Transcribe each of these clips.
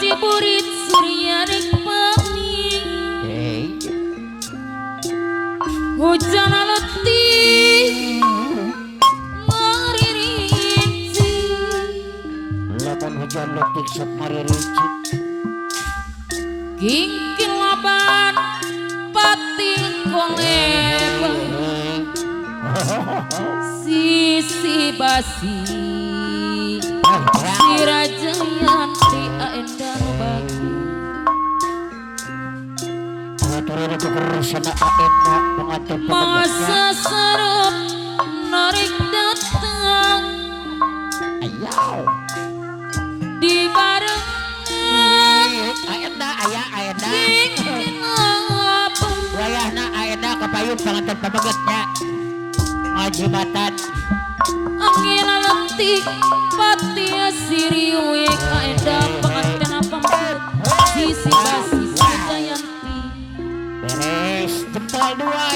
Ciburit surya nikmati hujan letih maririnci lamun hujan letih sok maririnci kingking laban pati koleb sisi basi si raja yanti aendan bagi turun ke kurusana aena pengantin masa serap narik datang ayaw di barengan aena aena kingking laban wayahna aena kapayun pengantin pabagetnya ngajimatan angin lentik pati siriwik aenda pengantin apa sisi basi Jayanti beres jempol dua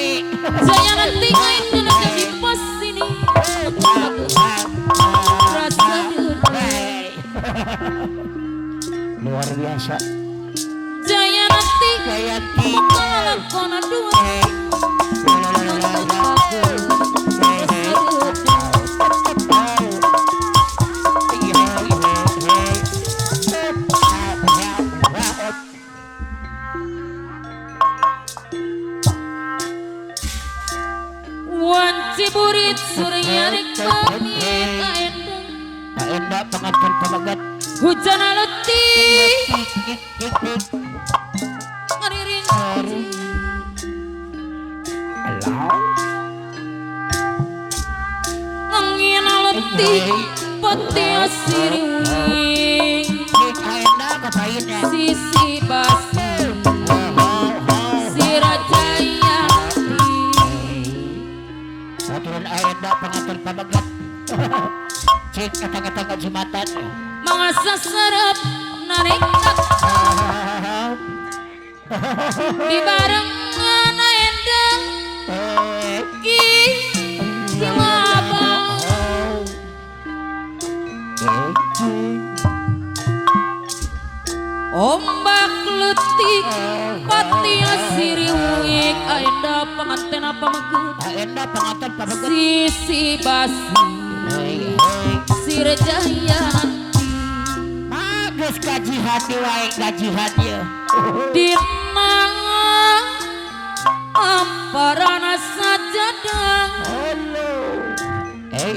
Jayanti itu jadi pas ini rasa luar biasa Jayanti Jayanti kalau kona dua Ciburit surya nikmati aenda pengantin pabagat hujan letih maririnci angin letih pati siriwing aenda kapayunnya sisi basi si raja yanti turun aenda pengantin pabagat cik kata-kata kajimatan mangasa serap narik di barengan aenda kilabang ombak letih pati siriwik aenda pengantin apa magut aenda pengantin pabagat sisi basi si raja yanti bagus gaji hati wae gaji hati dina amparana sajadah hey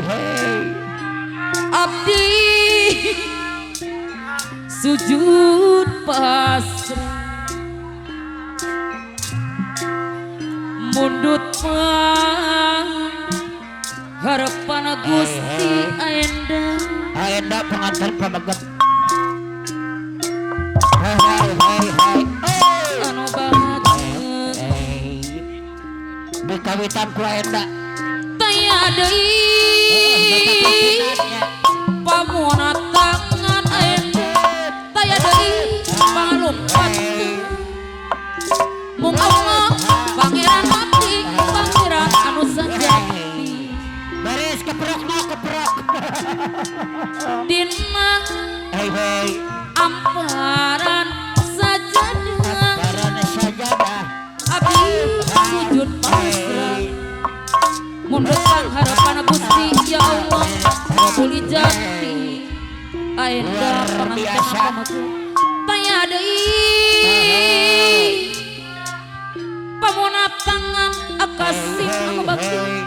abdi sujud pasrah mundut harapan Gusti aenda pengantin pabagat anu banget bikawitan ku aenda taya deui pamona tangan aenda taya deui pangalumpat mung Allah pangeran abdi pangeran anu sajati beres keprok dina hey amparan sajadah karena sajadah abdi sujud pasrah mundut harapan Gusti ya Allah kabul jati aenda pengantin taya deui pamona tangan akasih anu bakti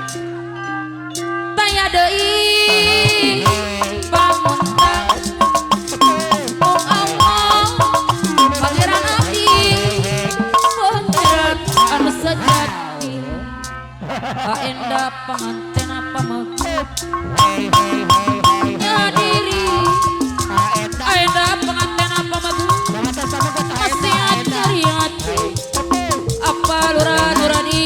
taya deui pamuntan oh Allah pangeran abdi pangeran anu sajati aenda pengantin apa magut nyadiri aenda pengantin apa magut masih acari hati apa lurah-lurani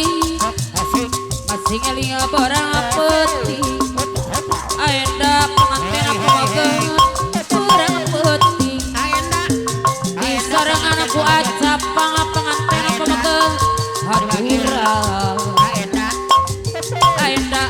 masih ngelinga barang peti aenda pengantin apa magut barang peti di sarangan aku acap pengantin apa magut hadirah aenda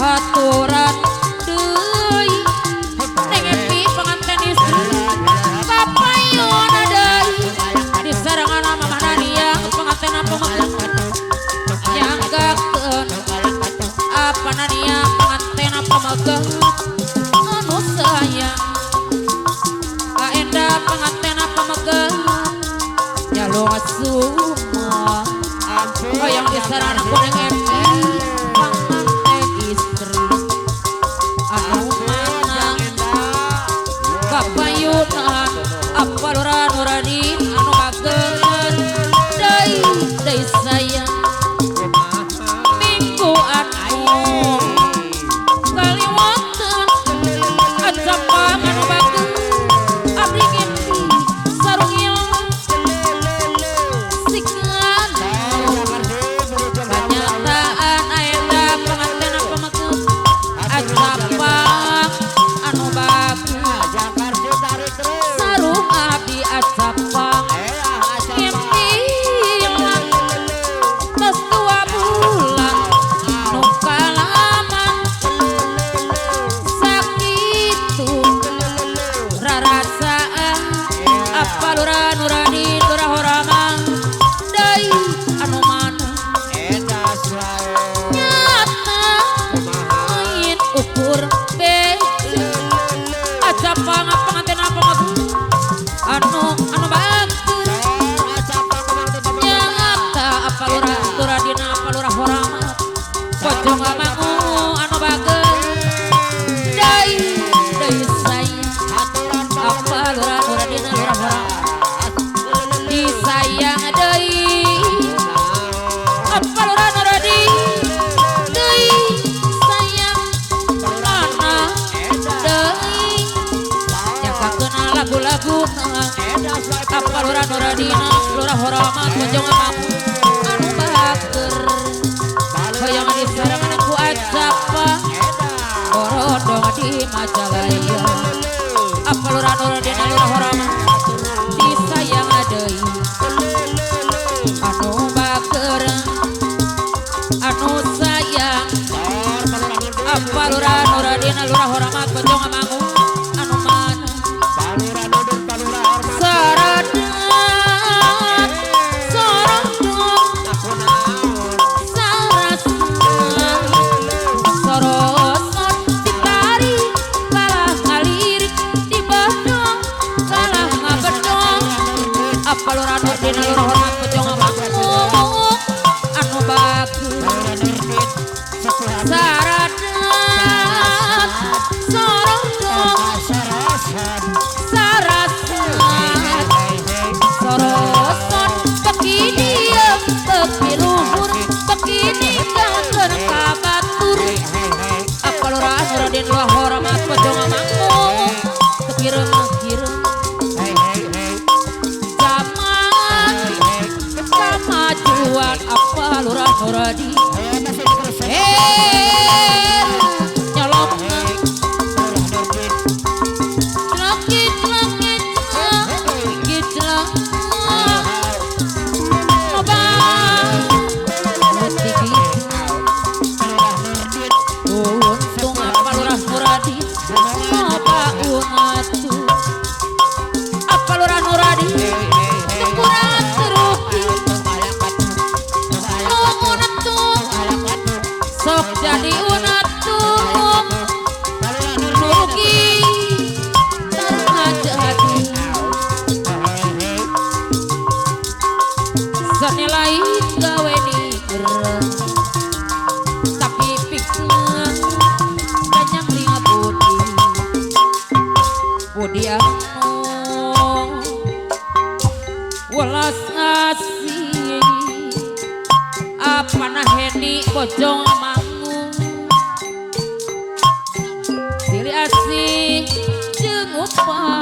haturan deui Neng Epi pengantin istri kapayun deui di sarangan Mama Nadia pengantin pemakeun nyanggakeun apa Nadia pengantin pemakeun anu sayang Ka Enda pengantin pemakeun jalung summa hoyong di sarangan ku Neng Epi pengantin istri anu manang kapayunan apa lurah nuradin anu kageun deui sayang mingguan ayo kaliwatan acapang anu bageun abdi Epi sarung ilmu sikeun kenyataan ayeuna pengantin pemakeun acapang anu bageun sarung abdi acapang impilan tos 2 bulan nu kalaman sakitu rarasaan apa lurah nuradin lurah horama deui anu maneh nyata main ukur besi acapang pengantin pemakeun anu bagus nyata apa lurah nuradin apa lurah horama pocong amangu anu bagus deui sayang apa lurah nuradin lurah horama disayang deui apa lurah nuradin deui sayang mana deui nyangkakeun lagu-laguna apa lurah nuradin lurah horama pocong amangu anu bager hoyong di sarangan ku acapang borodong di Majalaya apa lurah nuradin lurah horama disayang deui anu bager anu sayang apa lurah nuradin lurah horama pocong amangu anu maneh saradat sorondong sarasan sorosot ditari kalah ngalirik di badong kalah ngabedong apa lurah nuradin lurah hormat pocong amangu anu bagus saradat sorondong sarasan sorosot begini beki luhur begini kangen kabatur apa lurah nuradin lurah hormat pocong amangu kekireum zaman kemajuan apa lurah nuradin nyolong langit untung apa lurah nuradin apa unatu apa lurah nuradin kurang teruki unatu sok jadi unatu nuruki tarung jadi senilai gawe nireng tapi pikeun banyak linga budi anu welas ngasih apa naheni pocong amangu silih asih jeung upah